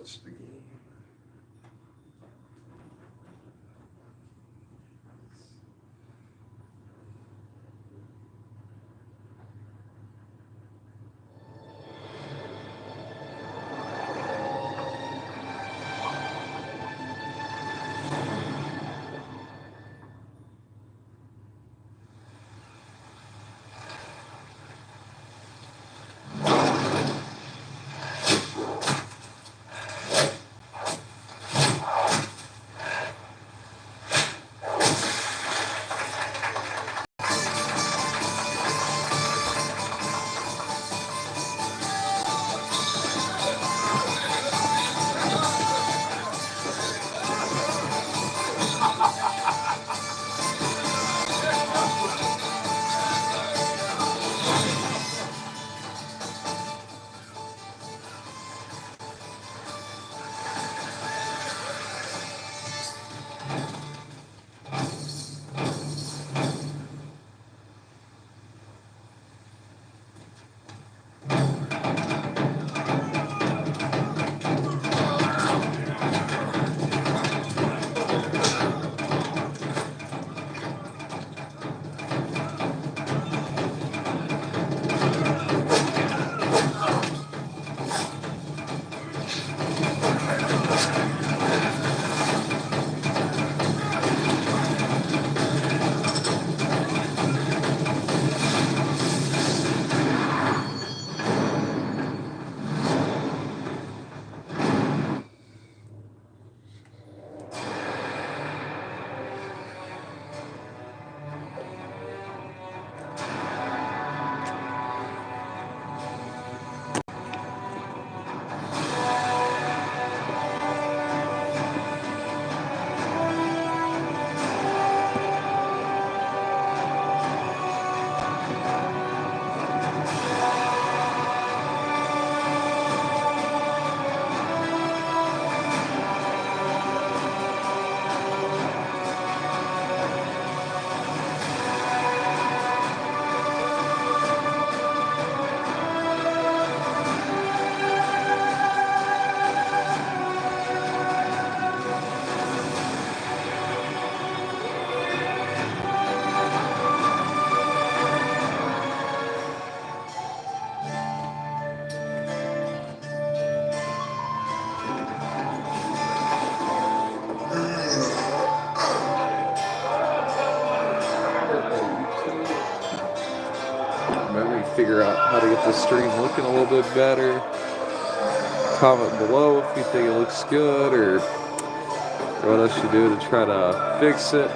What's the game? Remember, figure out how to get the stream looking a little bit better. Comment below if you think it looks good or what else you do to try to fix it.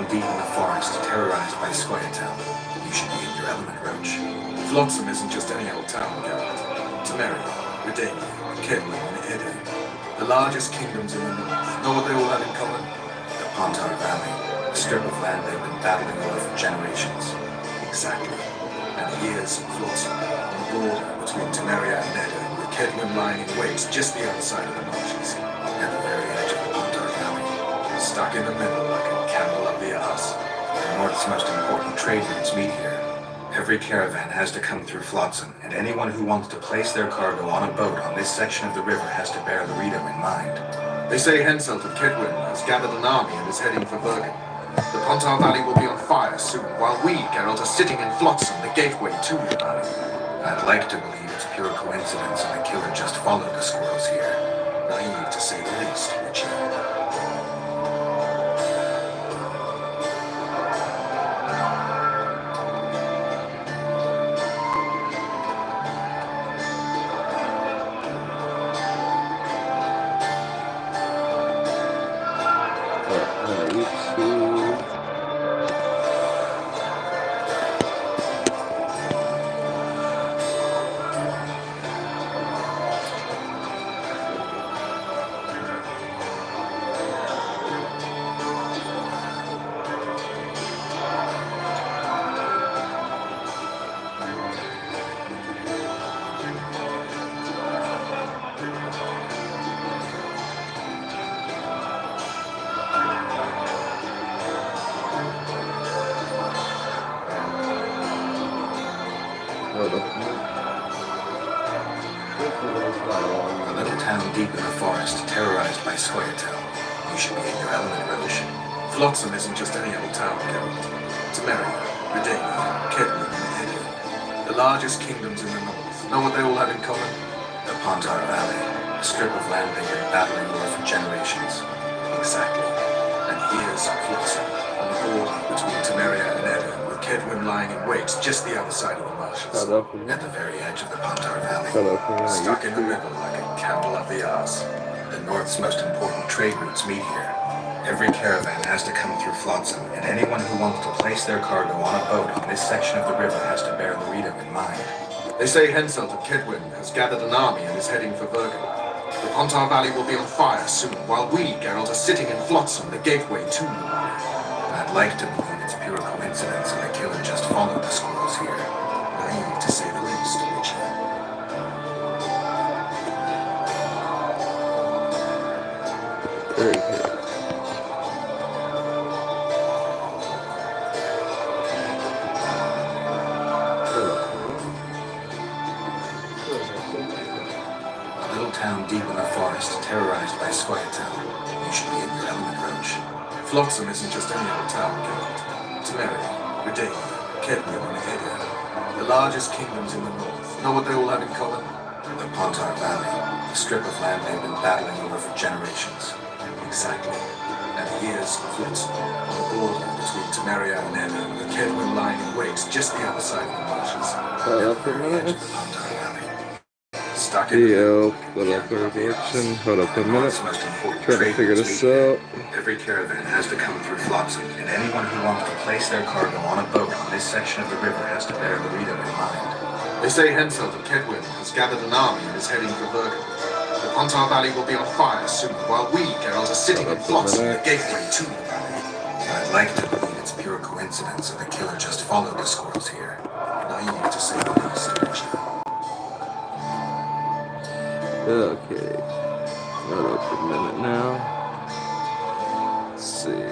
Deep in the forest, terrorized by Squirtle. You should be in your element, Roach. Flotsam isn't just any old town, Garrett. Temeria, Redania, Kedwin, and Edo. The largest kingdoms in the north. Know what they all have in common? The Pontar Valley, a strip of land they've been battling over for generations. Exactly. And here's Flotsam, on the border between Temeria and Edo, with Kedwin lying in wait just the other side of the marshes, at the very edge of the Pontar Valley. Stuck in the middle like a camel up the arse. The North's most important trade routes meet here. Every caravan has to come through Flotsam, and anyone who wants to place their cargo on a boat on this section of the river has to bear Laredo in mind. They say Henselt of Kedwin has gathered an army and is heading for Bergen. The Pontar Valley will be on fire soon, while we, Geralt, are sitting in Flotsam, the gateway to your valley. I'd like to believe it's pure coincidence and the killer just followed the squirrels here. Naive to say the least, Richie. deep in the forest, terrorized by Scoia'tael. You should be in your element, Roche. Flotsam isn't just any old town, Geralt. Temeria, Redania, Kedwin, and Edir. The largest kingdoms in the north. Know what they all have in common? The Pontar Valley, a strip of land they've been battling over for generations. Exactly. And here's Flotsam, on the border between Temeria and Edir, with Kedwin lying in wait just the other side of the marshes. At the very edge of the Pontar Valley. Stuck in the middle like a candle up the arse. The north's most important trade routes meet here. Every caravan has to come through Flotsam, and anyone who wants to place their cargo on a boat on this section of the river has to bear Laredo in mind. They say Henselt of Kedwin has gathered an army and is heading for Vergen. The Pontar Valley will be on fire soon, while we, Geralt, are sitting in Flotsam, the gateway to Laredo. I'd like to believe it's pure coincidence and the killer just followed the squirrels here. Naive to say the least, Richard. Very good. Town deep in the forest, terrorized by Scoia'tael. You should be in your element, Roche. Flotsam isn't just any old town, Geralt. Temeria, Redania, Kedwin, and Edir. The largest kingdoms in the north. Know what they all have in common? The Pontar Valley, a strip of land they've been battling over for generations. Exactly. And here's Flotsam, on the border between Temeria and Edir, with Kedwin lying in wait just the other side of the marshes. Up a minute. Yo, put up our election. Hold up a minute. Trying to figure this out. Every caravan has to come through Flotsam, and anyone who wants to place their cargo on a boat on this section of the river has to bear Laredo in mind. They say Henselt of Kedwin has gathered an army and is heading for Vergen. The Pontar Valley will be on fire soon, while we, Geralt, are sitting in Flotsam, the gateway to the valley. I'd like to believe it's pure coincidence that the killer just followed the squirrels here. Naive to say the least, Richard. Okay. Hold up a minute now. Let's see.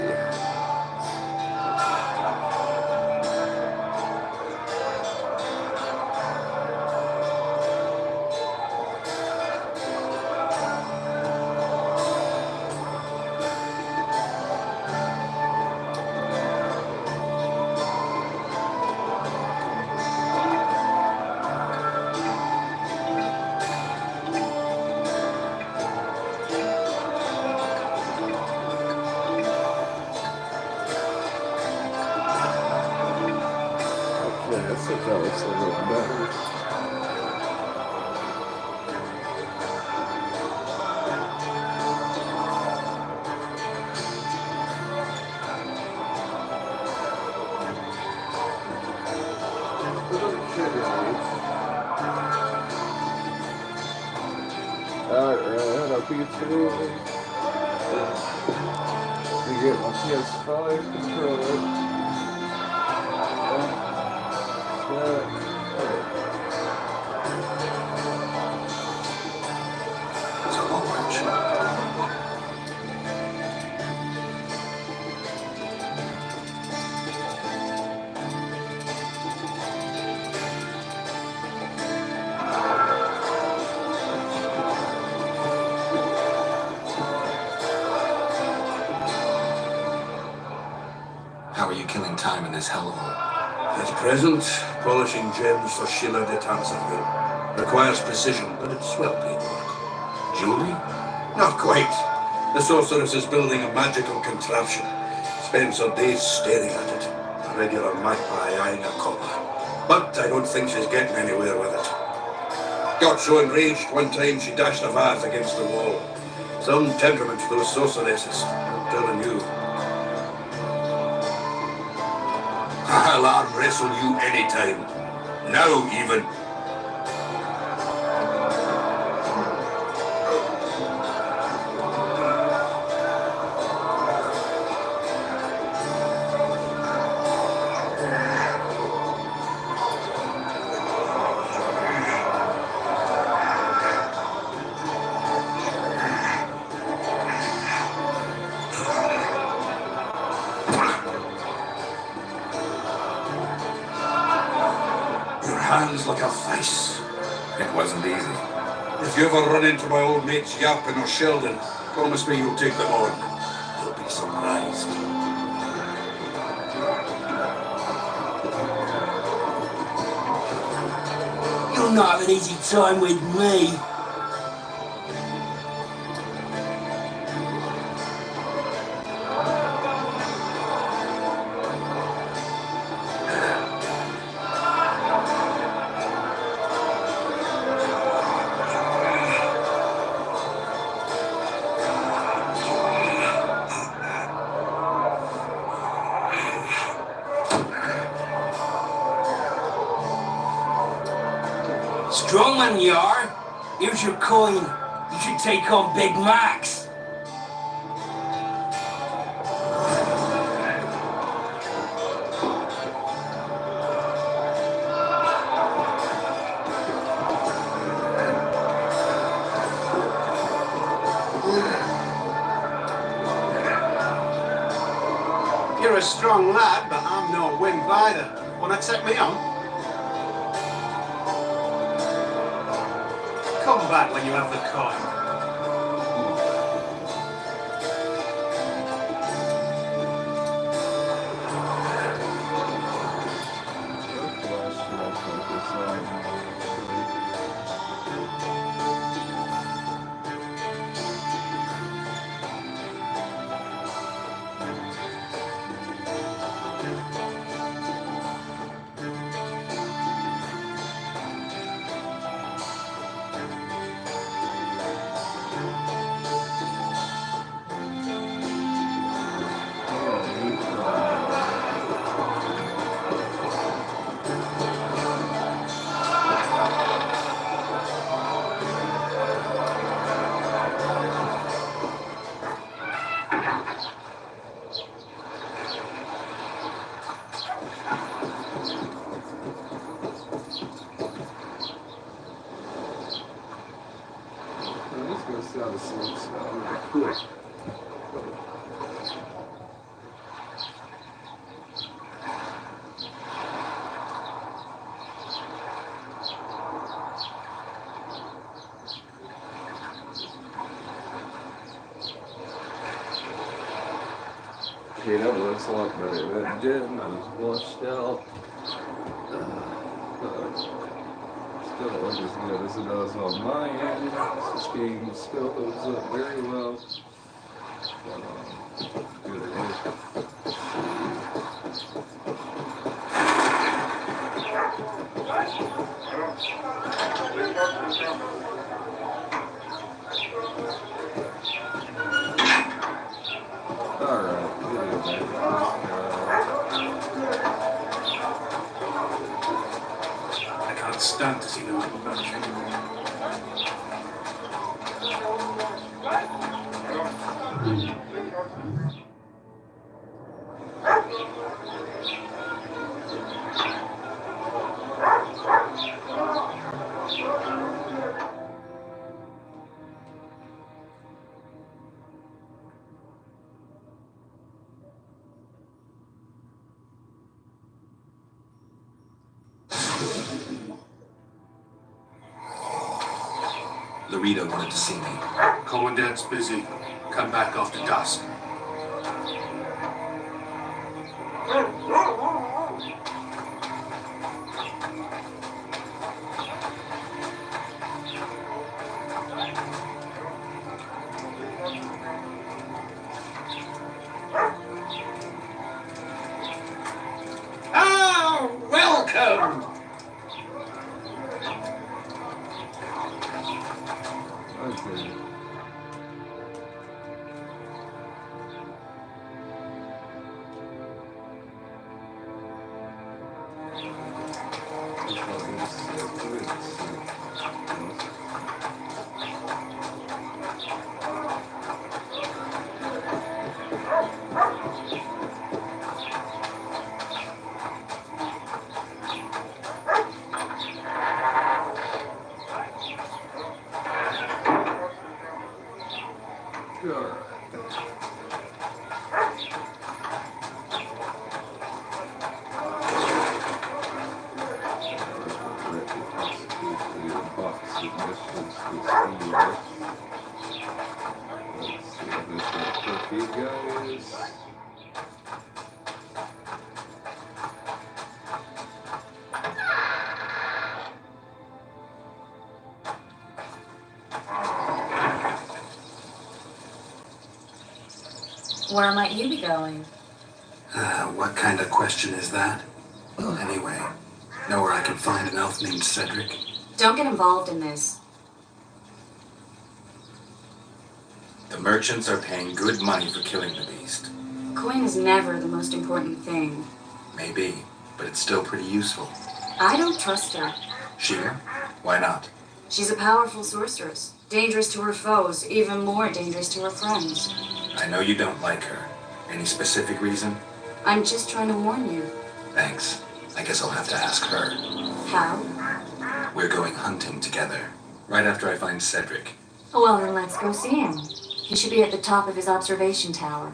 Yeah, I think that looks a little better. Alright, I'll be through. Let me get my PS5 controller. It's a long march. How are you killing time in this hellhole? At present, polishing gems for Sheila de Tanserville. Requires precision, but it's well paid work. Jewelry? Not quite. The sorceress is building a magical contraption. Spends her days staring at it. A regular magpie eyeing a copper. But I don't think she's getting anywhere with it. Got so enraged one time she dashed a vase against the wall. Some temperament to those sorceresses, I'm telling you. I'll arm wrestle you anytime. Now even. Hands like a vice. It wasn't easy. If you ever run into my old mates Yappin or Sheldon, promise me you'll take them on. They'll be surprised. You'll not have an easy time with me. Strong man you are. Here's your coin. You should take on Big Max. You're a strong lad, but I'm no wimp either. Wanna take me on? Come back when you have the coin. Okay, that looks a lot better. That did, not as blushed out. Still don't look as good as it does on my end. This game still holds up very well. But, good it is. Alright, good it is. I can't stand to see the little bunch anymore. Loretta wanted to see me. Commandant's busy. Come back after dusk. Ah, welcome! Okay. Submissions Where might you be going? What kind of question is that? Anyway, know where I can find an elf named Cedric? Don't get involved in this. The merchants are paying good money for killing the beast. Coin is never the most important thing. Maybe, but it's still pretty useful. I don't trust her. Sheila? Why not? She's a powerful sorceress. Dangerous to her foes, even more dangerous to her friends. I know you don't like her. Any specific reason? I'm just trying to warn you. Thanks. I guess I'll have to ask her. How? We're going hunting together. Right after I find Cedric. Well, then let's go see him. He should be at the top of his observation tower.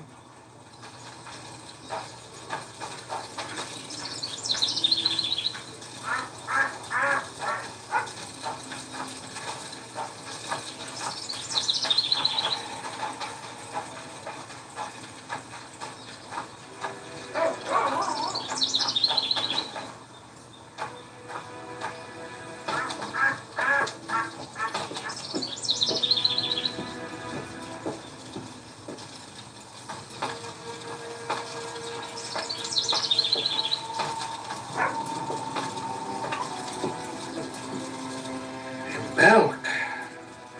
Milk.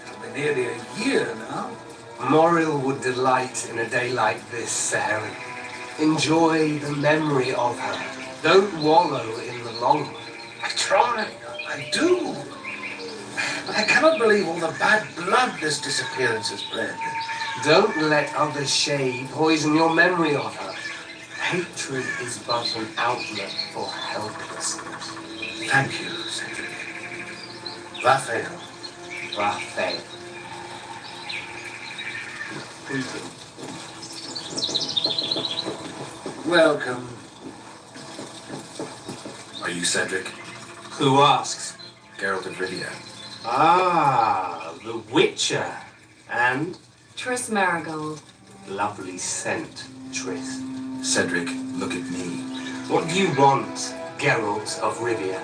It'll be nearly a year now. Moriel would delight in a day like this, Sir Harry. Enjoy the memory of her. Don't wallow in the long run. I try. I do. But I cannot believe all the bad blood this disappearance has bred. Don't let other shade poison your memory of her. Hatred is but an outlet for helplessness. Thank you, Cedric. Raphael. Raphael. Welcome. Are you Cedric? Who asks? Geralt of Rivia. Ah, the Witcher. And Triss Marigold. lovely scent, Triss. Cedric, look at me. What do you want, Geralt of Rivia?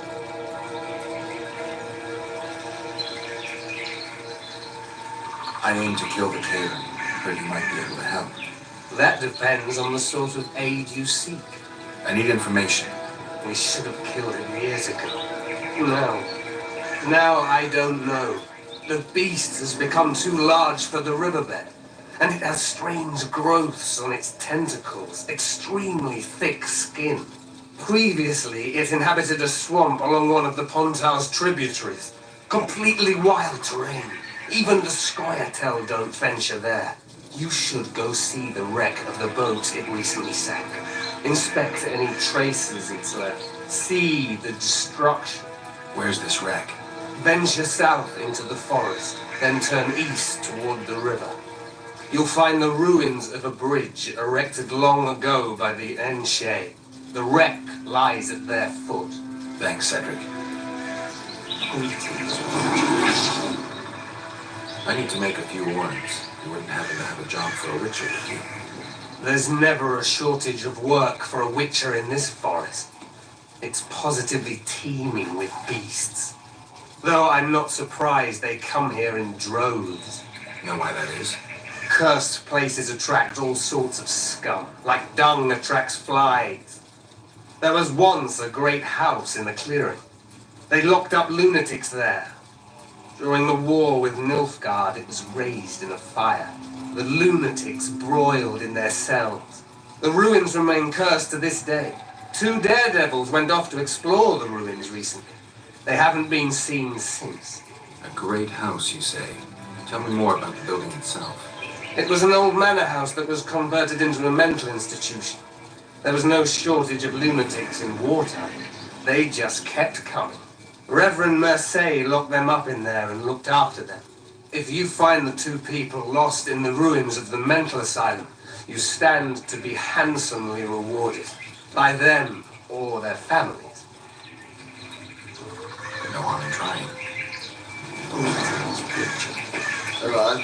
I aim to kill the Caven. Heard you might be able to help. That depends on the sort of aid you seek. I need information. We should have killed him years ago. Now I don't know. The beast has become too large for the riverbed, and it has strange growths on its tentacles, extremely thick skin. Previously, it inhabited a swamp along one of the Pontar's tributaries. Completely wild terrain. Even the Scoia'tael don't venture there. You should go see the wreck of the boat it recently sank. Inspect any traces it's left. See the destruction. Where's this wreck? Venture south into the forest, then turn east toward the river. You'll find the ruins of a bridge erected long ago by the Enshe. The wreck lies at their foot. Thanks, Cedric. Greetings. I need to make a few warrants. You wouldn't happen to have a job for a witcher, would you? There's never a shortage of work for a witcher in this forest. It's positively teeming with beasts. Though I'm not surprised they come here in droves. Know why that is? Cursed places attract all sorts of scum, like dung attracts flies. There was once a great house in the clearing. They locked up lunatics there. During the war with Nilfgaard, it was raised in a fire. The lunatics broiled in their cells. The ruins remain cursed to this day. 2 daredevils went off to explore the ruins recently. They haven't been seen since. A great house, you say. Tell me more about the building itself. It was an old manor house that was converted into a mental institution. There was no shortage of lunatics in wartime. They just kept coming. Reverend Mercier locked them up in there and looked after them. If you find the 2 people lost in the ruins of the mental asylum, you stand to be handsomely rewarded. By them or their families. No harm in trying. Hello.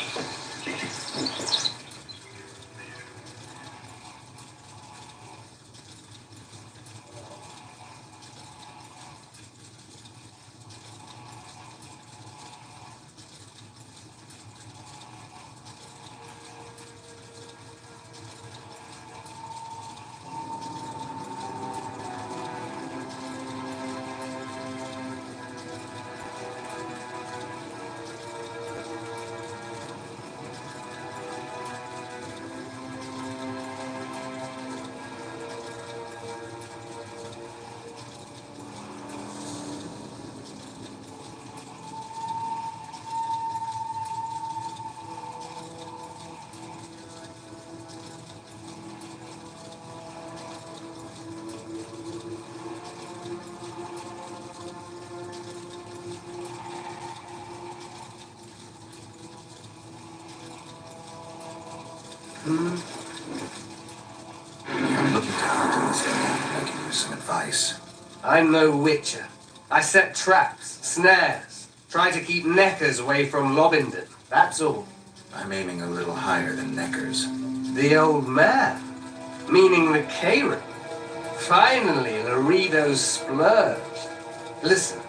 I'm looking to hunt in this area. I can use some advice. I'm no witcher. I set traps, snares, try to keep neckers away from Lobinden. That's all. I'm aiming a little higher than Neckers. The old man, meaning the Karen. Finally, Laredo's splurged. Listen,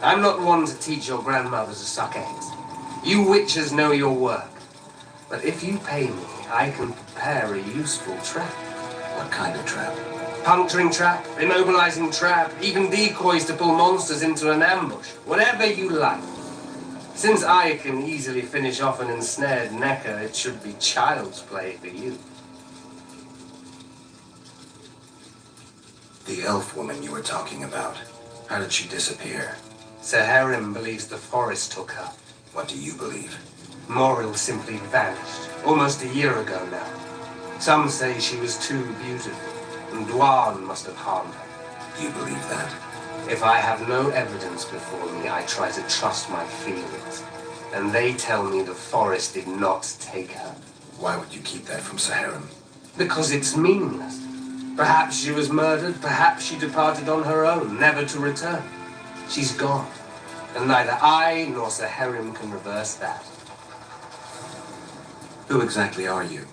I'm not one to teach your grandmothers to suck eggs. You witchers know your work. But if you pay me, I can prepare a useful trap. What kind of trap? Puncturing trap, immobilizing trap, even decoys to pull monsters into an ambush. Whatever you like. Since I can easily finish off an ensnared necker, it should be child's play for you. The elf woman you were talking about. How did she disappear? Sir Herim believes the forest took her. What do you believe? Morrill simply vanished, almost a year ago now. Some say she was too beautiful, and Dwan must have harmed her. You believe that? If I have no evidence before me, I try to trust my feelings. And they tell me the forest did not take her. Why would you keep that from Saharim? Because it's meaningless. Perhaps she was murdered, perhaps she departed on her own, never to return. She's gone. And neither I nor Sir Herim can reverse that. Who exactly are you?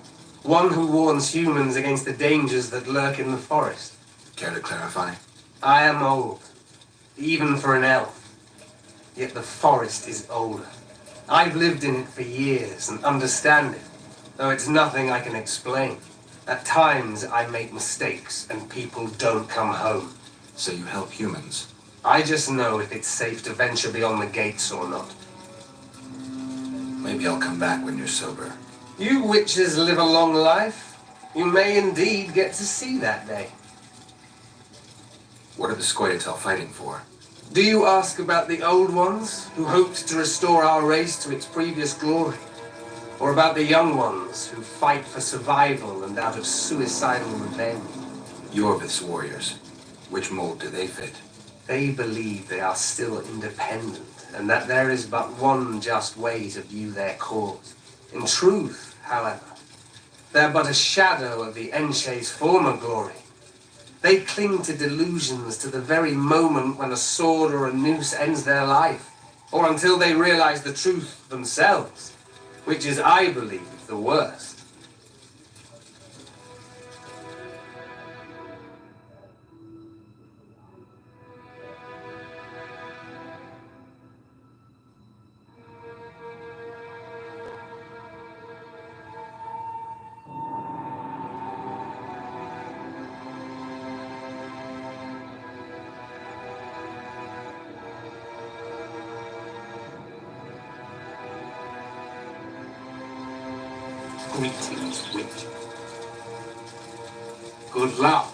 One who warns humans against the dangers that lurk in the forest. Care to clarify? I am old, even for an elf. Yet the forest is older. I've lived in it for years and understand it, though it's nothing I can explain. At times I make mistakes and people don't come home. So you help humans? I just know if it's safe to venture beyond the gates or not. Maybe I'll come back when you're sober. You witches live a long life. You may indeed get to see that day. What are the Scoia'tael fighting for? Do you ask about the old ones, who hoped to restore our race to its previous glory? Or about the young ones, who fight for survival and out of suicidal revenge? Yorvith's warriors. Which mold do they fit? They believe they are still independent, and that there is but one just way to view their cause. In truth, however, they're but a shadow of the Enshe's former glory. They cling to delusions to the very moment when a sword or a noose ends their life, or until they realize the truth themselves, which is, I believe, the worst. Greetings, witch. Good luck.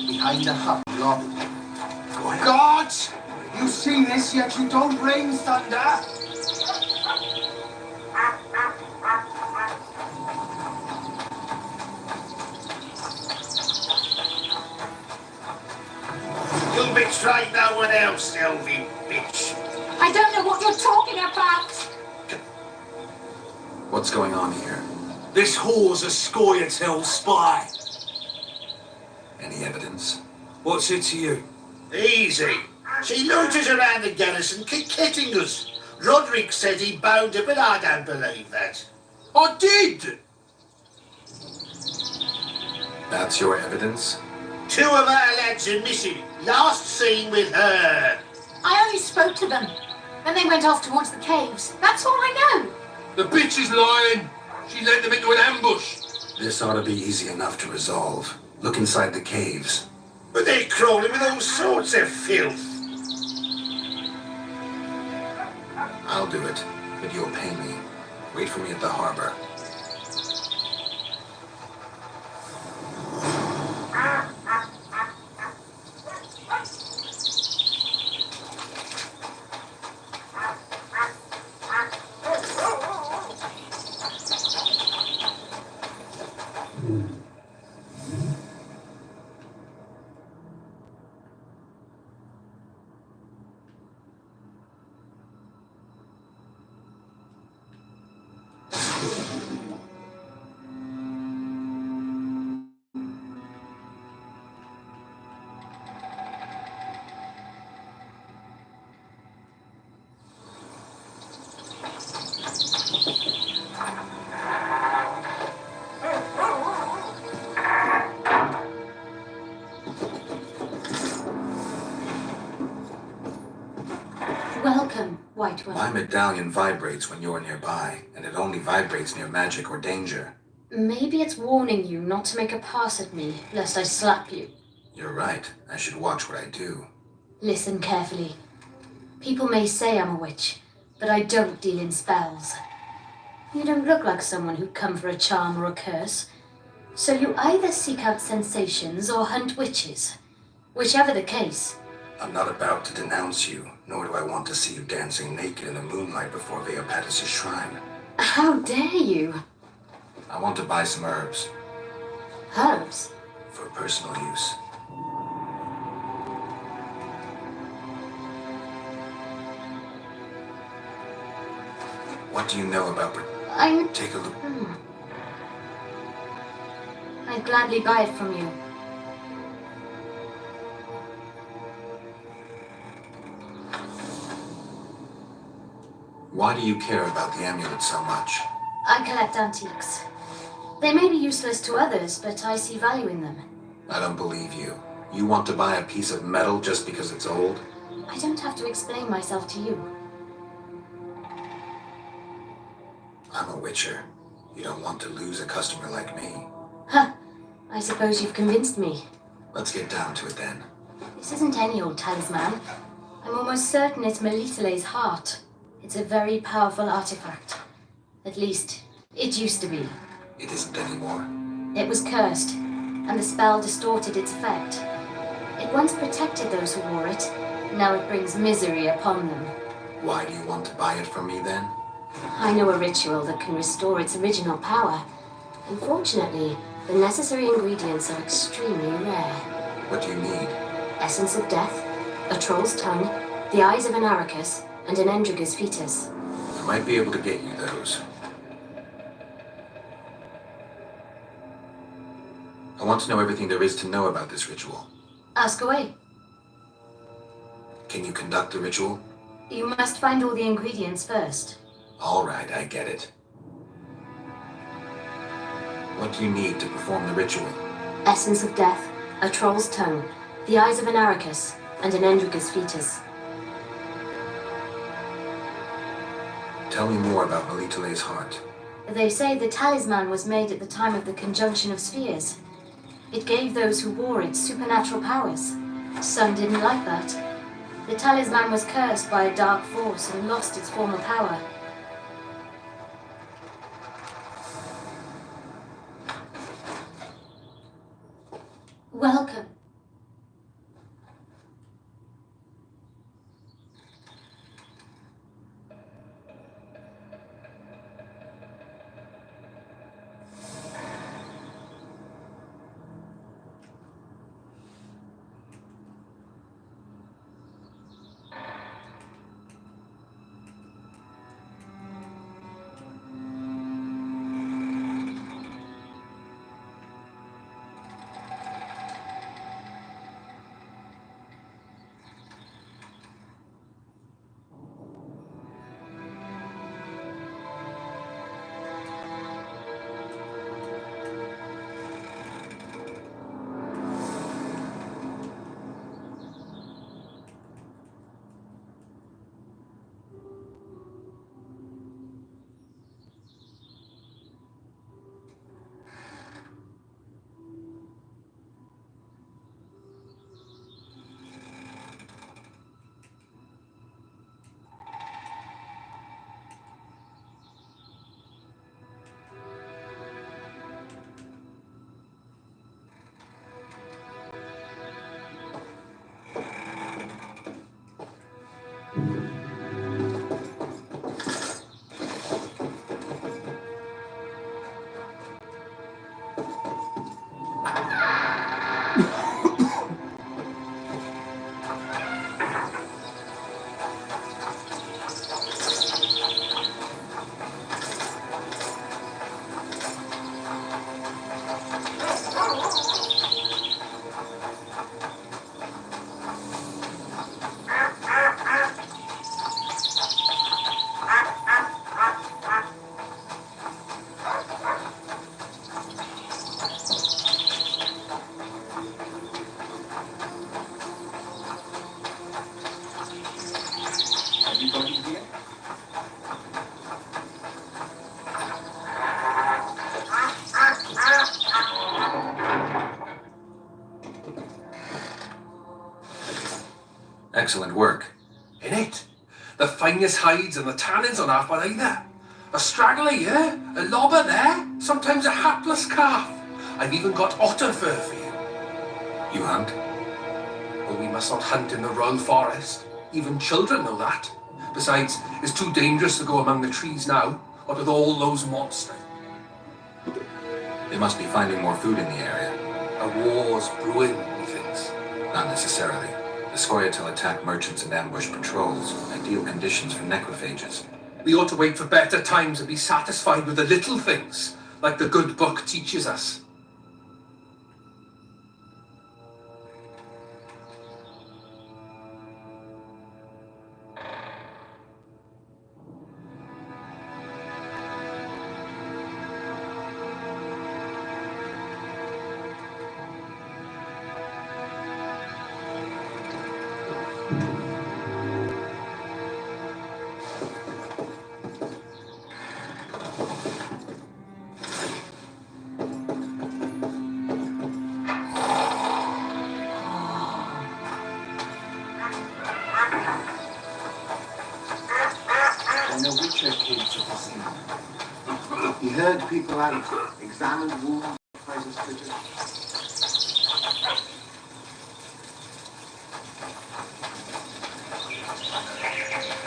Behind the hut, Lord. God! You see this, yet you don't rain thunder? You'll betray no one else, Elvie, bitch. I don't know what you're talking about. What's going on here? This whore's a Scoia'tael spy. Any evidence? What's it to you? Easy. She loiters around the garrison kidding us. Roderick said he bound her, but I don't believe that. I did! That's your evidence? 2 of our lads are missing. Last seen with her. I only spoke to them. Then they went off towards the caves. That's all I know. The bitch is lying. She led them into an ambush. This ought to be easy enough to resolve. Look inside the caves. But they're crawling with all sorts of filth. I'll do it, but you'll pay me. Wait for me at the harbor. Welcome, White One. My medallion vibrates when you're nearby, and it only vibrates near magic or danger. Maybe it's warning you not to make a pass at me, lest I slap you. You're right. I should watch what I do. Listen carefully. People may say I'm a witch, but I don't deal in spells. You don't look like someone who'd come for a charm or a curse. So you either seek out sensations or hunt witches. Whichever the case. I'm not about to denounce you, nor do I want to see you dancing naked in the moonlight before Veopatis' shrine. How dare you? I want to buy some herbs Herbs? for personal use. What do you know about... Take a look. I'd gladly buy it from you. Why do you care about the amulet so much? I collect antiques. They may be useless to others, but I see value in them. I don't believe you. You want to buy a piece of metal just because it's old? I don't have to explain myself to you. I'm a witcher. You don't want to lose a customer like me. Huh. I suppose you've convinced me. Let's get down to it then. This isn't any old talisman. I'm almost certain it's Melitele's heart. It's a very powerful artifact. At least, it used to be. It isn't anymore. It was cursed, and the spell distorted its effect. It once protected those who wore it. Now it brings misery upon them. Why do you want to buy it from me then? I know a ritual that can restore its original power. Unfortunately, the necessary ingredients are extremely rare. What do you need? Essence of death, a troll's tongue, the eyes of an aracus, and an endrigus fetus. I might be able to get you those. I want to know everything there is to know about this ritual. Ask away. Can you conduct the ritual? You must find all the ingredients first. All right, I get it. What do you need to perform the ritual? Essence of death, a troll's tongue, the eyes of an aracus, and an endrigus fetus. Tell me more about Melitele's heart. They say the talisman was made at the time of the conjunction of spheres. It gave those who wore it supernatural powers. Some didn't like that. The talisman was cursed by a dark force and lost its former power. Welcome. Excellent work. In it. The finest hides and the tannins on half by either. A straggler here, a lobber there, sometimes a hapless calf. I've even got otter fur for you. You hunt? Well, we must not hunt in the royal forest. Even children know that. Besides, it's too dangerous to go among the trees now, what with all those monsters. They must be finding more food in the area. A war's brewing, methinks. Not necessarily. The Scoia'tael attack merchants and ambush patrols. Ideal conditions for necrophages. We ought to wait for better times and be satisfied with the little things, like the good book teaches us. When a witcher came to the scene, he heard people out, examined wounds, tried to split it.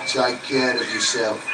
Take care of yourself.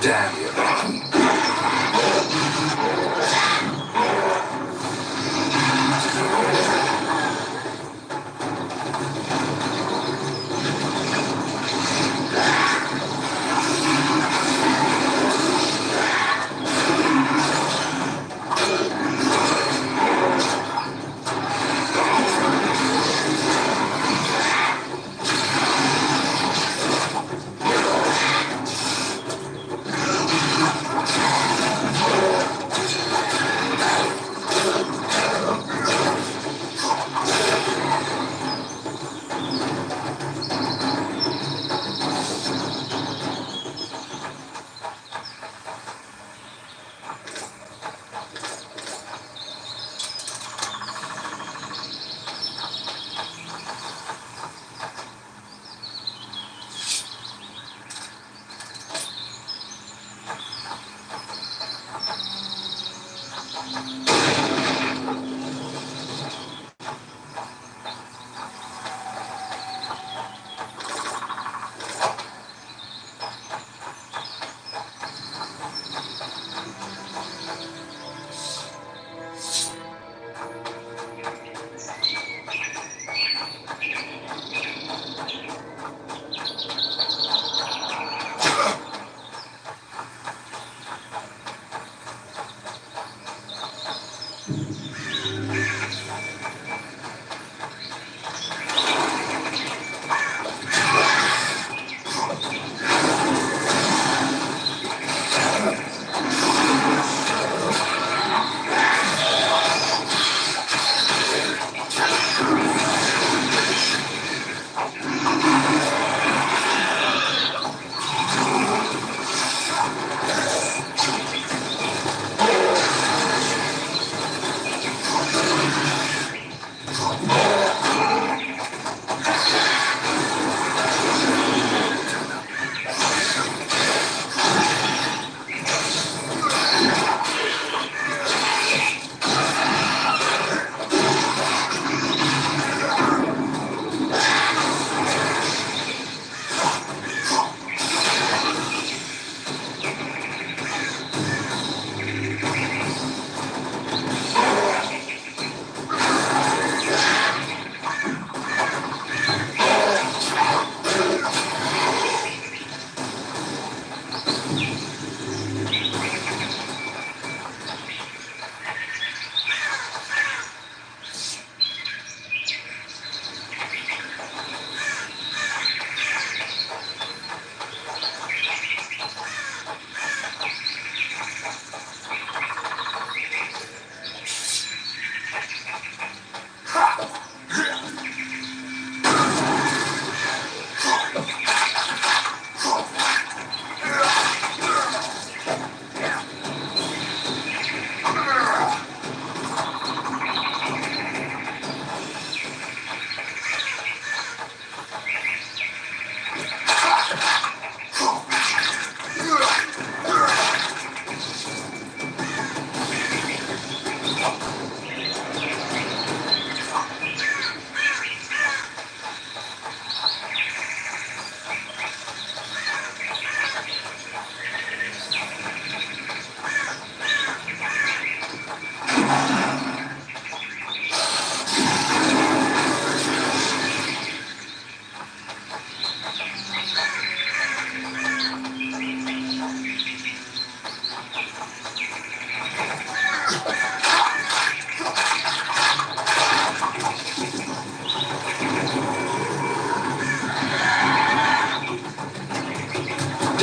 Damn you.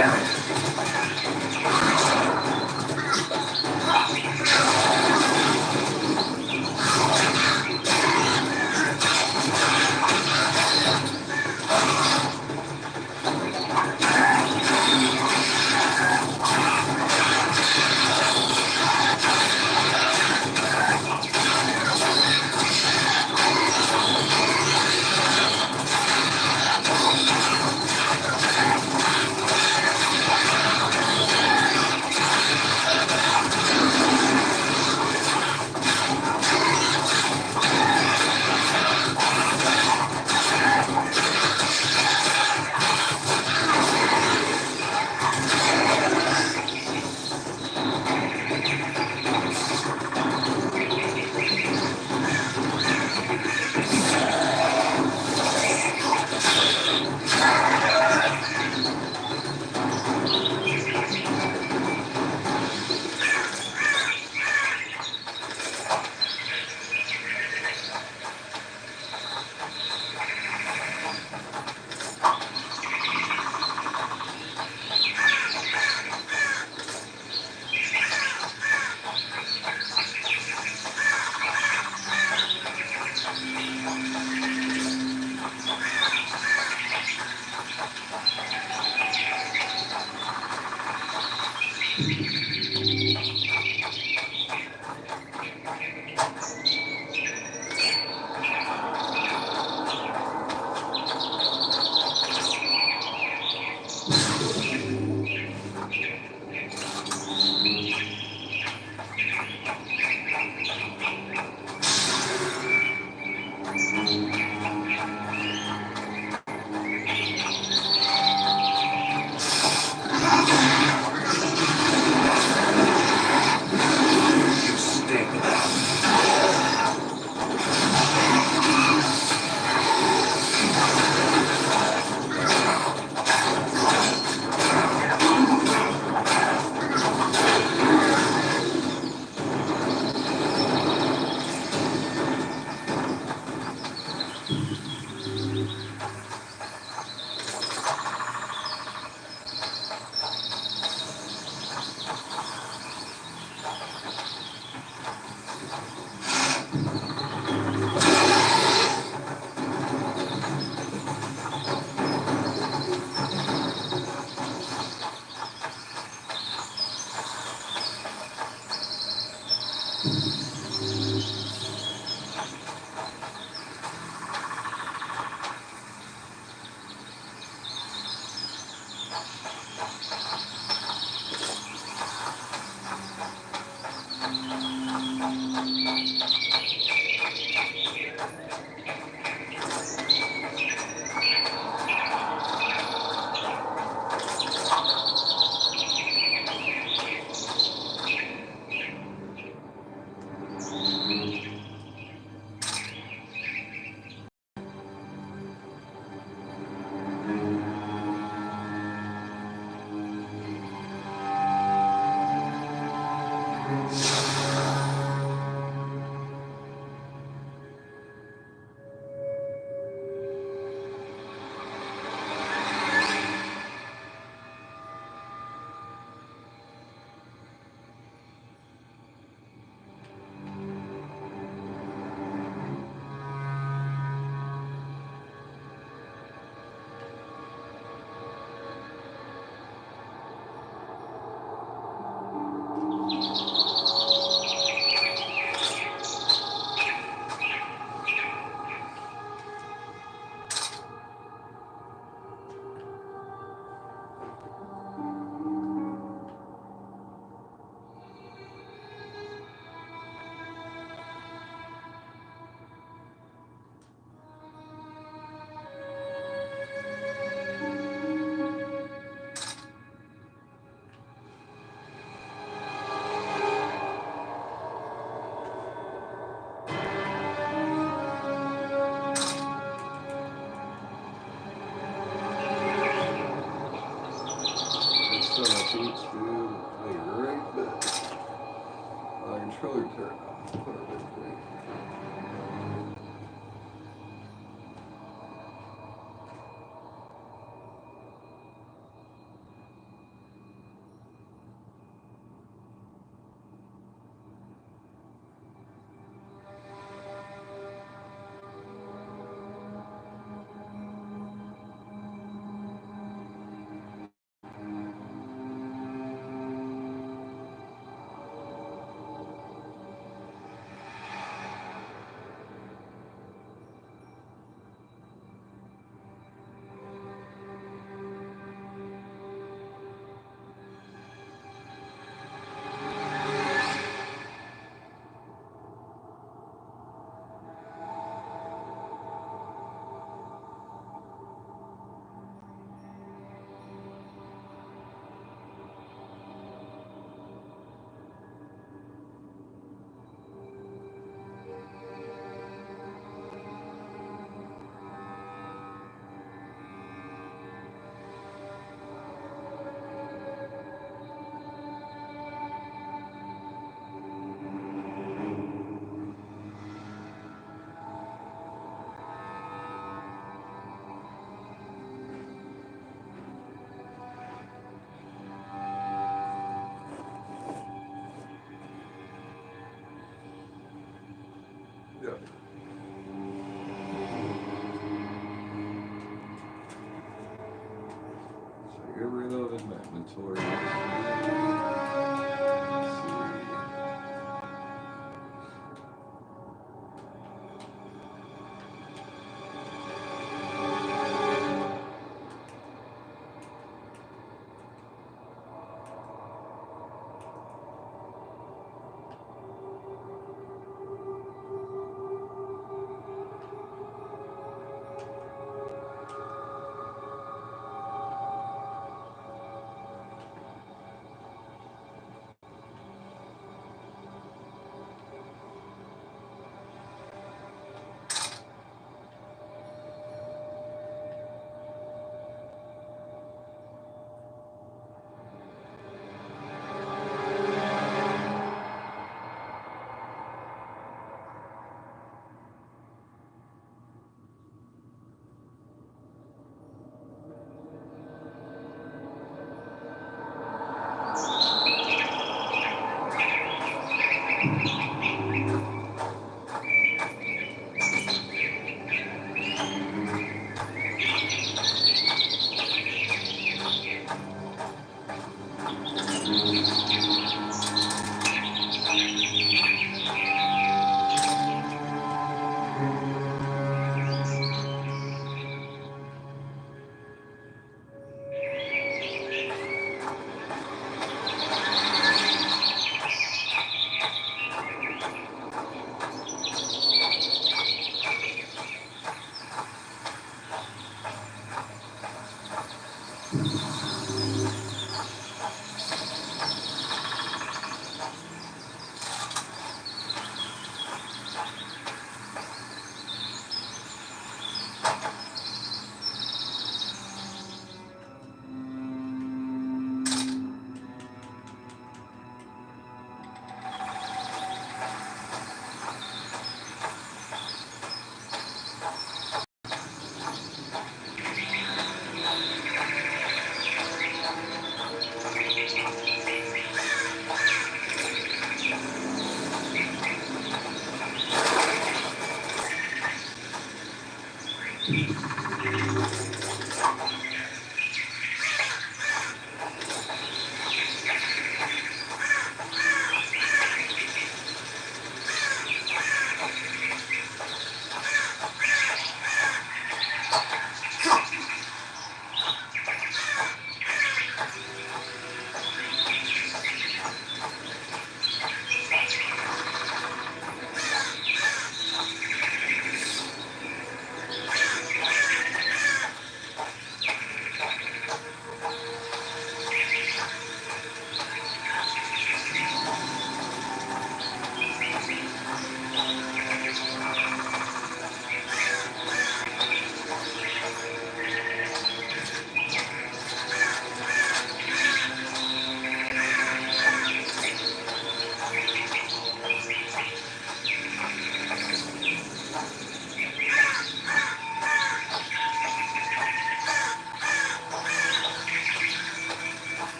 Damn it. Controller turned off. Put it right there. Get rid of in my inventory.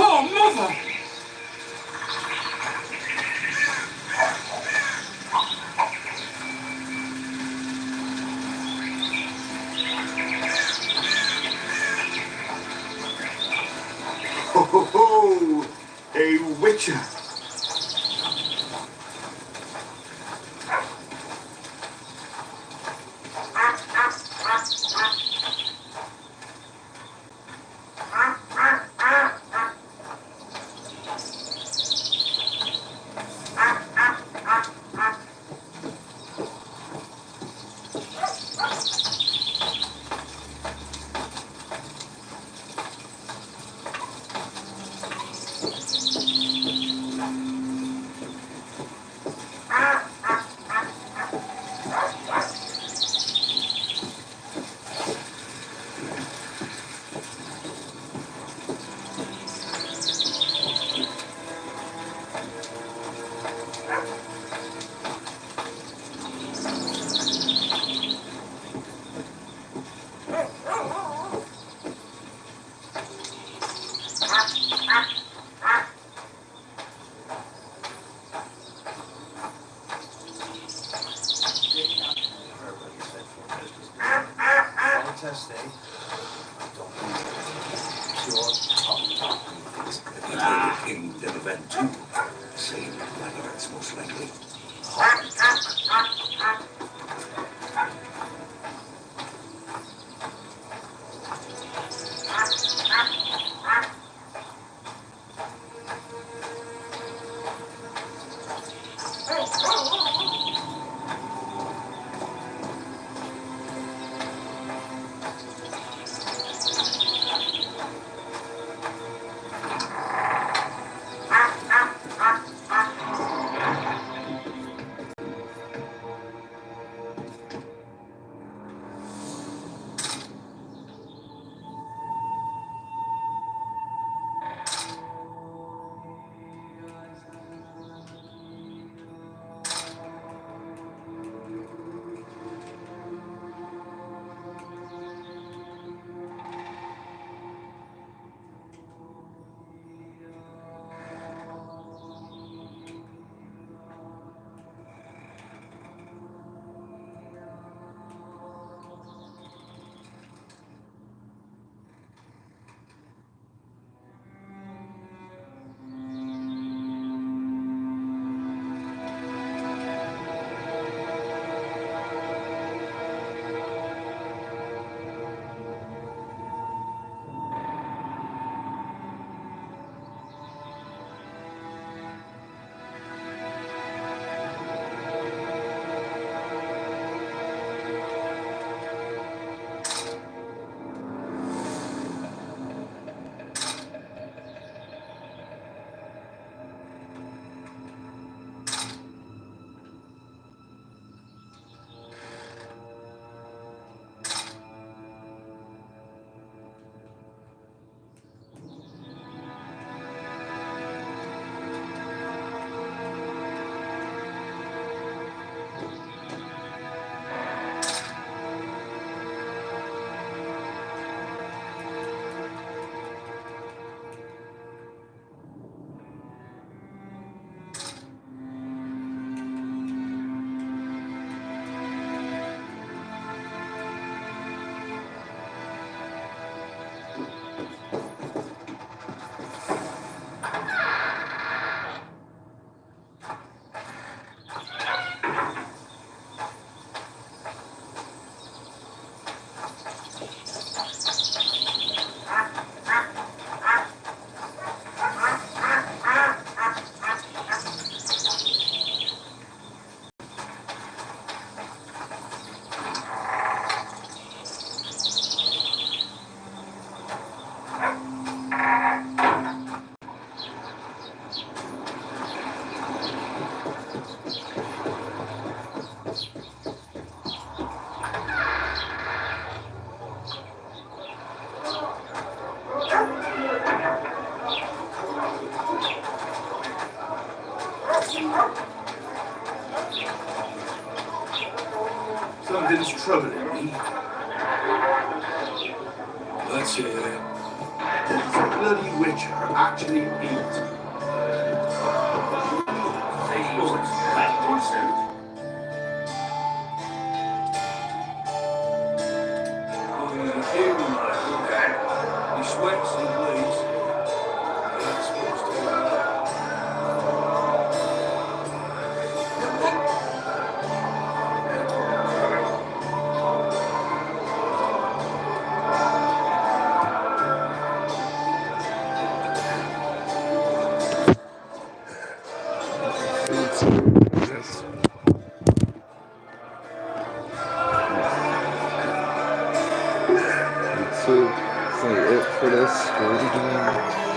Oh, mother! Ho ho ho! A witcher. King Demavent too. Same Maggots, most likely. Something's troubling me. Let's hear it. Does the bloody witcher actually eat? He's a human, my good lad. He sweats and bleeds. honestly, it's like it for this stream.